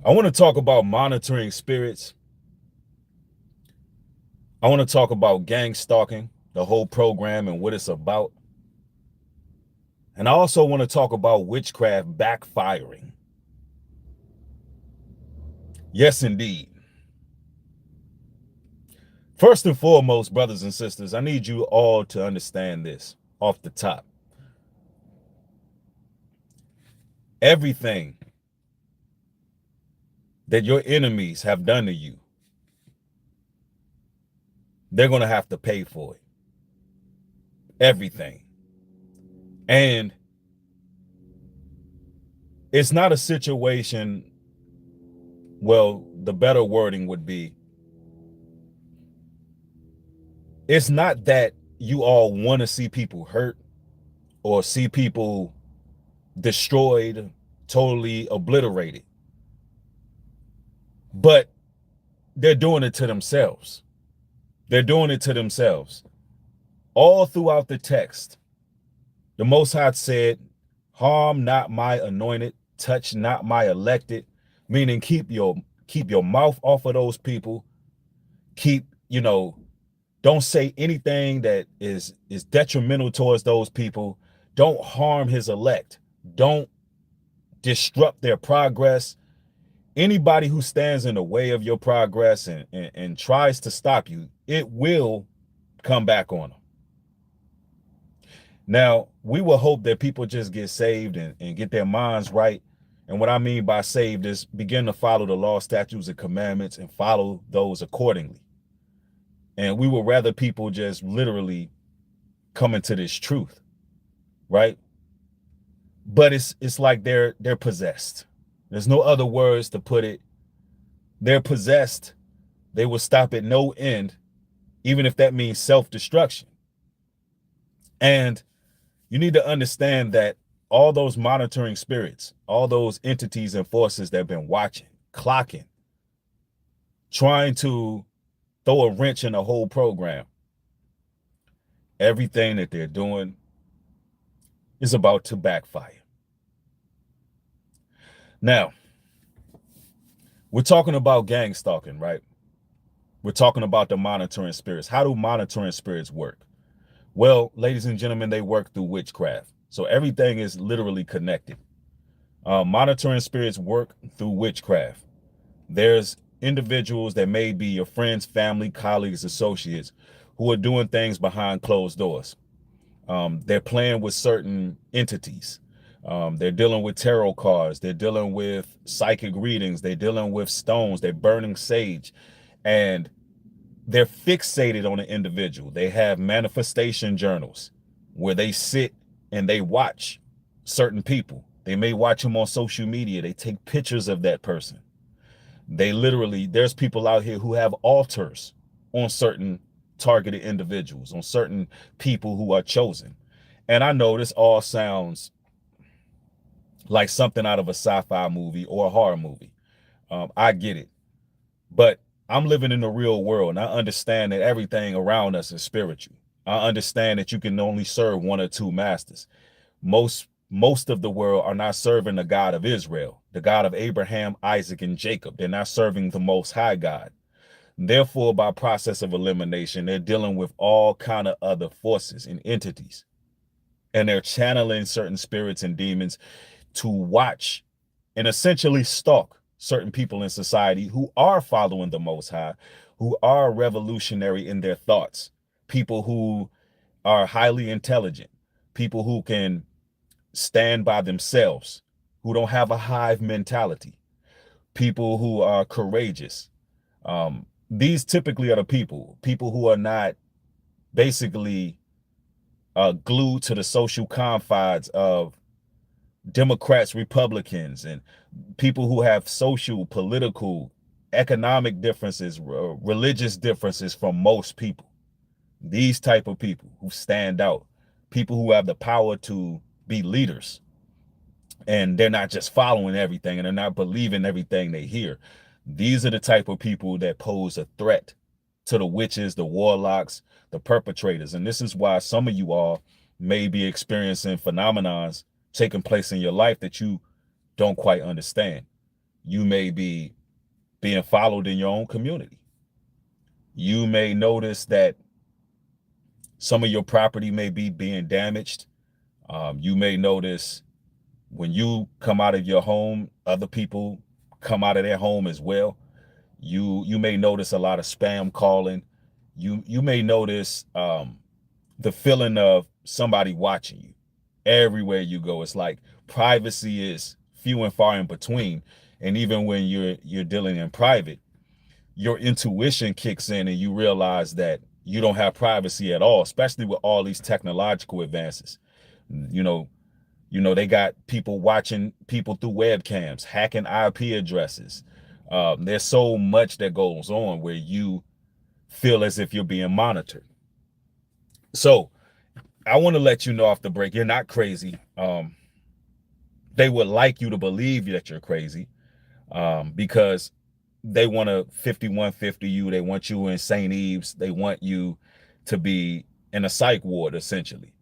I want to talk about monitoring spirits. I want to talk about gang stalking, the whole program and what it's about. And I also want to talk about witchcraft backfiring. Yes, indeed. First and foremost, brothers and sisters, I need you all to understand this off the top. Everything that your enemies have done to you, they're going to have to pay for it. Everything. And it's not a situation, well, the better wording would be, it's not that you all want to see people hurt or see people destroyed, totally obliterated, but they're doing it to themselves. They're doing it to themselves. All throughout the text, the Most High said, harm not my anointed, touch not my elected, meaning keep your mouth off of those people. Don't say anything that is detrimental towards those people. Don't harm his elect. Don't disrupt their progress. Anybody who stands in the way of your progress and tries to stop you, it will come back on them. Now, we will hope that people just get saved and get their minds right. And what I mean by saved is begin to follow the law, statutes, and commandments and follow those accordingly. And we would rather people just literally come into this truth, right? But it's like they're possessed. There's no other words to put it. They're possessed. They will stop at no end, even if that means self-destruction. And you need to understand that all those monitoring spirits, all those entities and forces that have been watching, clocking, trying to throw a wrench in the whole program, everything that they're doing is about to backfire. Now, we're talking about gang stalking, right? We're talking about the monitoring spirits. How do monitoring spirits work? Well, ladies and gentlemen, they work through witchcraft. So everything is literally connected. Monitoring spirits work through witchcraft. There's individuals that may be your friends, family, colleagues, associates who are doing things behind closed doors. They're playing with certain entities. They're dealing with tarot cards. They're dealing with psychic readings. They're dealing with stones. They're burning sage. And they're fixated on an individual. They have manifestation journals where they sit and they watch certain people. They may watch them on social media. They take pictures of that person. They literally, there's people out here who have altars on certain targeted individuals, on certain people who are chosen. And I know this all sounds like something out of a sci-fi movie or a horror movie. I get it. But I'm living in the real world, and I understand that everything around us is spiritual. I understand that you can only serve one or two masters. Most of the world are not serving the God of Israel, the God of Abraham, Isaac, and Jacob. They're not serving the Most High God. Therefore, by process of elimination, they're dealing with all kind of other forces and entities. And they're channeling certain spirits and demons to watch and essentially stalk certain people in society who are following the Most High, who are revolutionary in their thoughts, people who are highly intelligent, people who can stand by themselves, who don't have a hive mentality, people who are courageous. These typically are the people who are not basically glued to the social confines of Democrats, Republicans, and people who have social, political, economic differences, religious differences from most people. These type of people who stand out, people who have the power to be leaders, and they're not just following everything and they're not believing everything they hear. These are the type of people that pose a threat to the witches, the warlocks, the perpetrators. And this is why some of you all may be experiencing phenomenons taking place in your life that you don't quite understand. You may be being followed in your own community. You may notice that some of your property may be being damaged. You may notice when you come out of your home, other people come out of their home as well. You may notice a lot of spam calling. You may notice the feeling of somebody watching you everywhere you go. It's like privacy is few and far in between. And even when you're dealing in private, your intuition kicks in and you realize that you don't have privacy at all, especially with all these technological advances. You know, they got people watching people through webcams, hacking IP addresses. There's so much that goes on where you feel as if you're being monitored. So I want to let you know off the break, you're not crazy. They would like you to believe that you're crazy because they want to 5150 you. They want you in Scemes. They want you to be in a psych ward, essentially,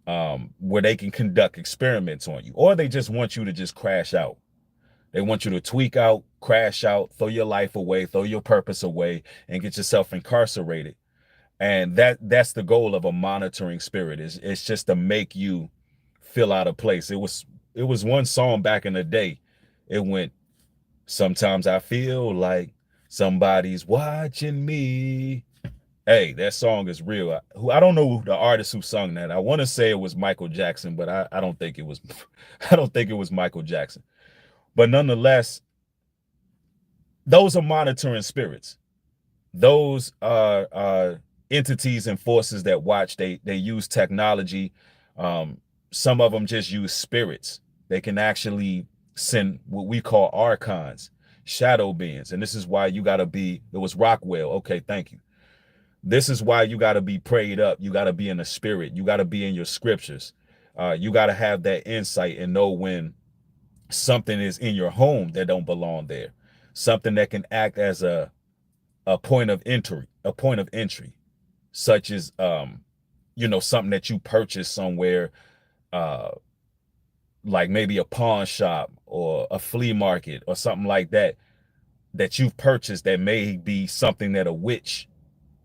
where they can conduct experiments on you, or they just want you to just crash out. They want you to tweak out, crash out, throw your life away, throw your purpose away, and get yourself incarcerated. And that's the goal of a monitoring spirit. It's just to make you feel out of place. It was one song back in the day. It went, sometimes I feel like somebody's watching me. Hey, that song is real. I don't know the artist who sung that. I want to say it was Michael Jackson, but I don't think it was. I don't think it was Michael Jackson. But nonetheless, those are monitoring spirits. Those are entities and forces that watch. They use technology. Some of them just use spirits. They can actually send what we call archons, shadow beings. And this is why you got to be, it was Rockwell. Okay, thank you. This is why you got to be prayed up. You got to be in the spirit. You got to be in your scriptures. You got to have that insight and know when something is in your home that don't belong there. Something that can act as a point of entry, such as something that you purchased somewhere, like maybe a pawn shop or a flea market or something like that you've purchased, that may be something that a witch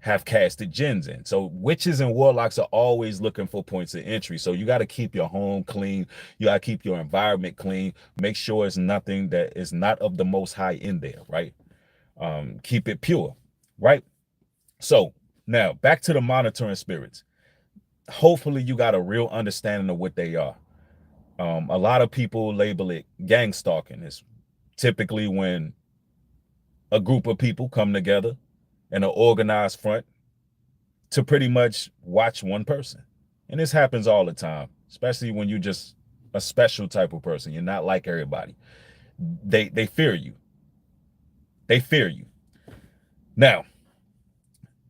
have casted jinns in. So witches and warlocks are always looking for points of entry. So you got to keep your home clean. You got to keep your environment clean. Make sure it's nothing that is not of the most high in there, right? Keep it pure, right? So now back to the monitoring spirits. Hopefully you got a real understanding of what they are. A lot of people label it gang stalking. It's typically when a group of people come together in an organized front to pretty much watch one person. And this happens all the time, especially when you're just a special type of person. You're not like everybody. They fear you. They fear you. Now,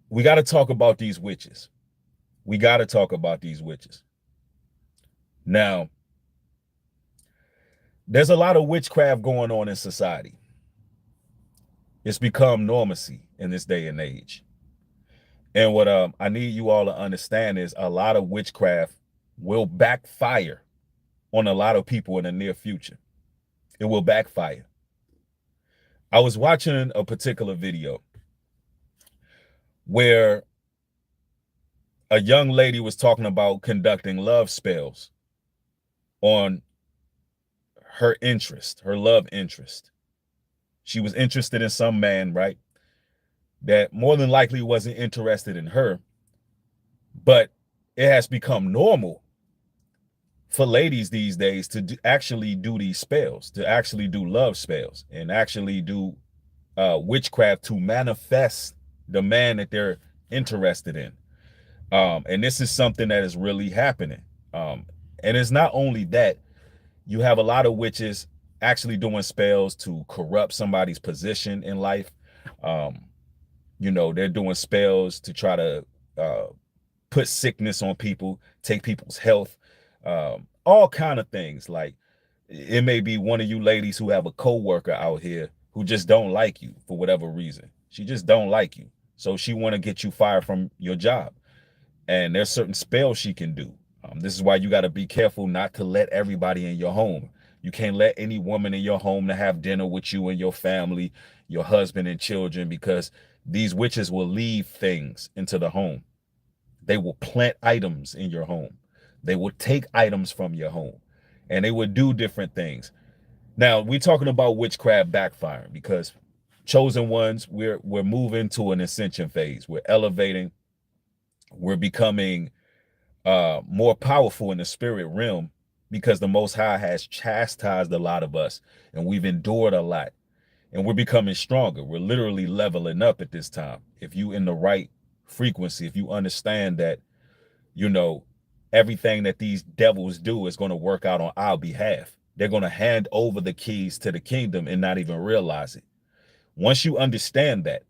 we got to talk about these witches. We got to talk about these witches. Now, there's a lot of witchcraft going on in society. It's become normacy in this day and age. And what I need you all to understand is a lot of witchcraft will backfire on a lot of people in the near future. It will backfire. I was watching a particular video where a young lady was talking about conducting love spells on her interest, her love interest. She was interested in some man, right? That more than likely wasn't interested in her. But it has become normal for ladies these days to actually do these spells, to actually do love spells, and actually do witchcraft to manifest the man that they're interested in. And this is something that is really happening. And it's not only that, you have a lot of witches actually doing spells to corrupt somebody's position in life. They're doing spells to try to put sickness on people, take people's health, all kind of things. Like, it may be one of you ladies who have a coworker out here who just don't like you for whatever reason. She just don't like you. So she want to get you fired from your job. And there's certain spells she can do. This is why you got to be careful not to let everybody in your home. You can't let any woman in your home to have dinner with you and your family, your husband and children, because these witches will leave things into the home. They will plant items in your home. They will take items from your home, and they will do different things. Now, we're talking about witchcraft backfiring because chosen ones, we're moving to an ascension phase. We're elevating. We're becoming more powerful in the spirit realm because the Most High has chastised a lot of us, and we've endured a lot, and we're becoming stronger. We're literally leveling up at this time. If you in the right frequency, if you understand that, you know, everything that these devils do is going to work out on our behalf. They're going to hand over the keys to the kingdom and not even realize it. Once you understand that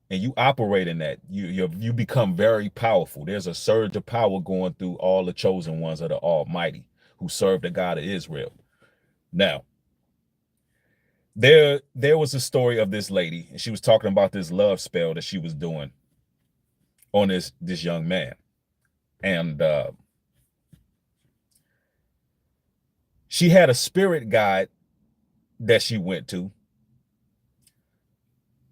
and you operate in that, you become very powerful. There's a surge of power going through all the chosen ones of the Almighty who serve the God of Israel. Now, there was a story of this lady, and she was talking about this love spell that she was doing on this young man. And she had a spirit guide that she went to,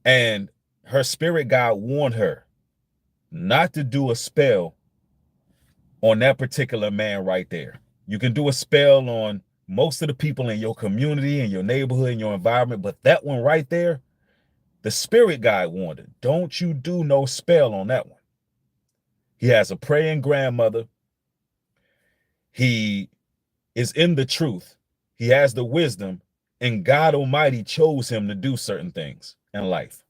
and her spirit guide warned her not to do a spell on that particular man right there. You can do a spell on most of the people in your community, in your neighborhood, in your environment, but that one right there, the spirit guide warned her, don't you do no spell on that one. He has a praying grandmother. He is in the truth. He has the wisdom, and God Almighty chose him to do certain things in life.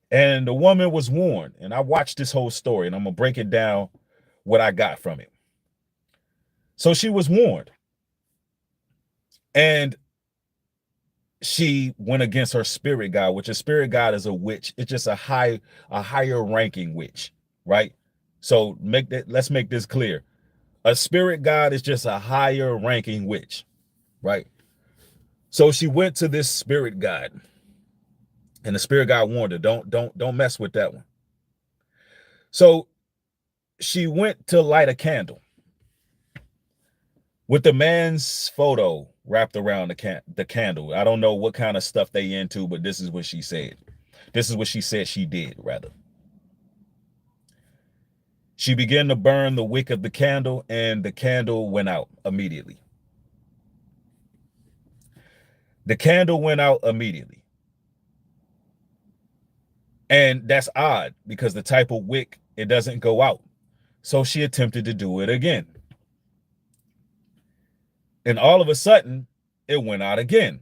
And the woman was warned, and I watched this whole story, and I'm going to break it down what I got from it. So she was warned, and she went against her spirit guide, which a spirit guide is a witch. It's just a higher ranking witch, right? So let's make this clear. A spirit guide is just a higher ranking witch, right? So she went to this spirit guide, and the spirit guide warned her, don't mess with that one. So she went to light a candle with the man's photo wrapped around the candle. I don't know what kind of stuff they into, but this is what she said. This is what she said she did, rather. She began to burn the wick of the candle, and the candle went out immediately. The candle went out immediately. And that's odd because the type of wick, it doesn't go out. So she attempted to do it again. And all of a sudden, it went out again.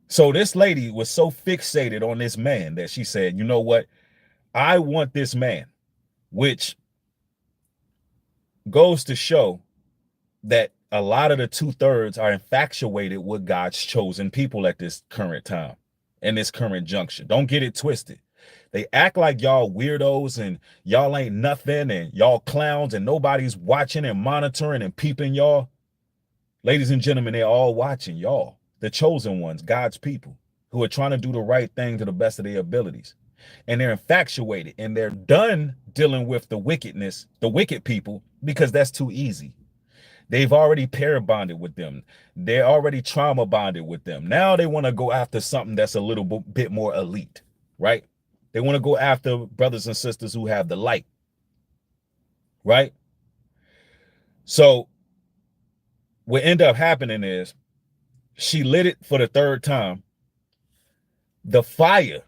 So this lady was so fixated on this man that she said, you know what? I want this man, which goes to show that a lot of the 2/3 are infatuated with God's chosen people at this current time, in this current juncture. Don't get it twisted. They act like y'all weirdos and y'all ain't nothing and y'all clowns and nobody's watching and monitoring and peeping y'all. Ladies and gentlemen, they're all watching y'all, the chosen ones, God's people, who are trying to do the right thing to the best of their abilities. And they're infatuated, and they're done dealing with the wickedness, the wicked people, because that's too easy. They've already pair bonded with them. They're already trauma bonded with them. Now they want to go after something that's a little bit more elite, right? They want to go after brothers and sisters who have the light, right? So what ended up happening is she lit it for the 3rd time. The fire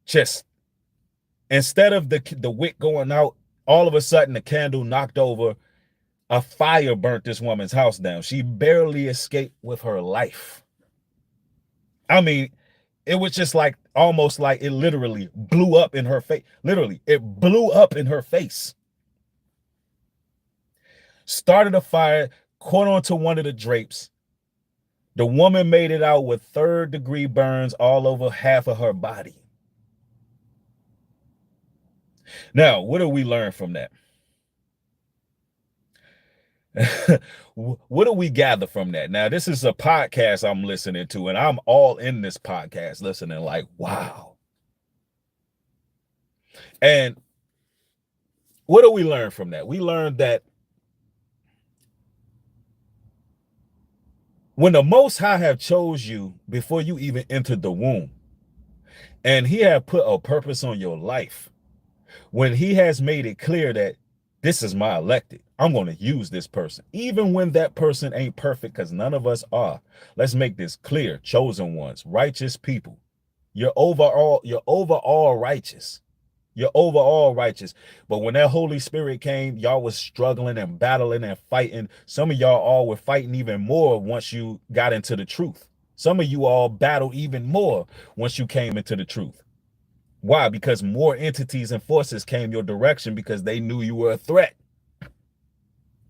just, instead of the wick going out, all of a sudden the candle knocked over. A fire burnt this woman's house down. She barely escaped with her life. I mean, it was just like, almost like it literally blew up in her face. Literally, it blew up in her face. Started a fire, caught onto one of the drapes. The woman made it out with 3rd-degree burns all over half of her body. Now, what do we learn from that? What do we gather from that? Now, this is a podcast I'm listening to, and I'm all in this podcast listening like, wow. And what do we learn from that? We learned that When the Most High have chose you before you even entered the womb, and he have put a purpose on your life, when he has made it clear that this is my elected, I'm going to use this person, even when that person ain't perfect, because none of us are. Let's make this clear. Chosen ones, righteous people. You're overall righteous. You're overall righteous. But when that Holy Spirit came, y'all was struggling and battling and fighting. Some of y'all all were fighting even more once you got into the truth. Some of you all battled even more once you came into the truth. Why? Because more entities and forces came your direction because they knew you were a threat.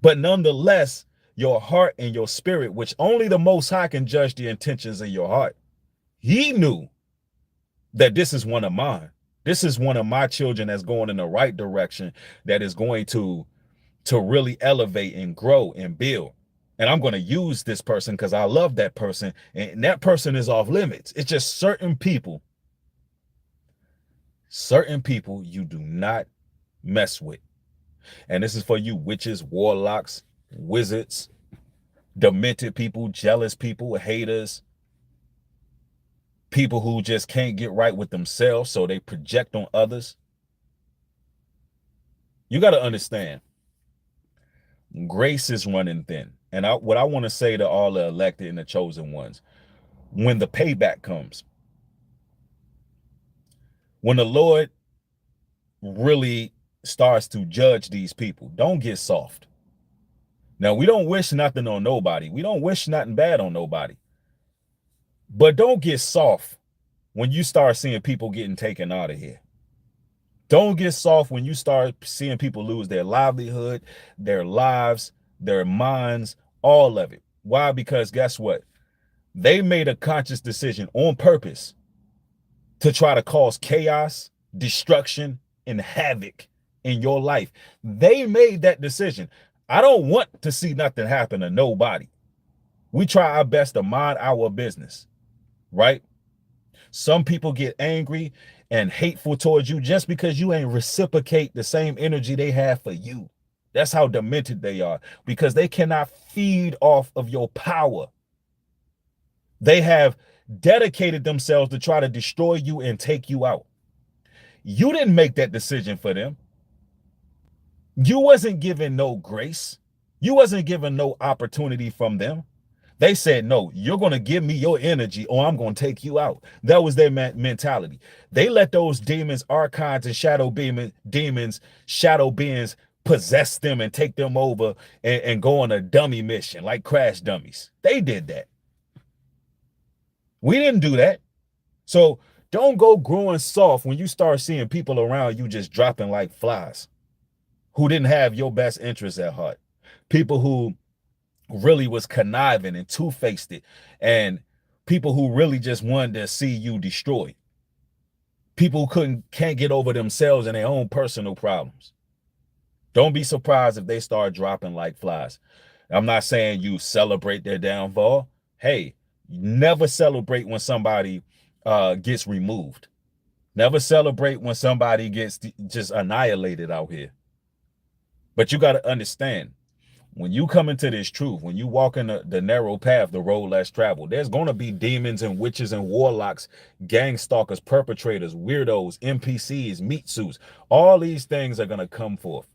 But nonetheless, your heart and your spirit, which only the Most High can judge the intentions of your heart, he knew that this is one of mine. This is one of my children that's going in the right direction, that is going to really elevate and grow and build. And I'm going to use this person because I love that person. And that person is off limits. It's just certain people you do not mess with. And this is for you witches, warlocks, wizards, demented people, jealous people, haters, people who just can't get right with themselves, so they project on others. You got to understand, grace is running thin. And what I want to say to all the elected and the chosen ones, when the payback comes, when the Lord really starts to judge these people, don't get soft. Now, we don't wish nothing on nobody. We don't wish nothing bad on nobody. But don't get soft when you start seeing people getting taken out of here. Don't get soft when you start seeing people lose their livelihood, their lives, their minds, all of it. Why? Because guess what? They made a conscious decision on purpose to try to cause chaos, destruction, and havoc in your life. They made that decision. I don't want to see nothing happen to nobody. We try our best to mind our business, right? Some people get angry and hateful towards you just because you ain't reciprocate the same energy they have for you. That's how demented they are, because they cannot feed off of your power. They have dedicated themselves to try to destroy you and take you out. You didn't make that decision for them. You wasn't given no grace. You wasn't given no opportunity from them. They said, no, you're going to give me your energy or I'm going to take you out. That was their mentality. They let those demons, archons, and shadow demons, shadow beings possess them and take them over and go on a dummy mission like crash dummies. They did that. We didn't do that. So don't go growing soft when you start seeing people around you just dropping like flies who didn't have your best interests at heart. People who really was conniving and two-faced it, and people who really just wanted to see you destroyed. People who can't get over themselves and their own personal problems. Don't be surprised if they start dropping like flies. I'm not saying you celebrate their downfall. Hey, never celebrate when somebody gets removed. Never celebrate when somebody gets just annihilated out here. But you got to understand, when you come into this truth, when you walk in the narrow path, the road less traveled, there's going to be demons and witches and warlocks, gang stalkers, perpetrators, weirdos, NPCs, meat suits. All these things are going to come forth.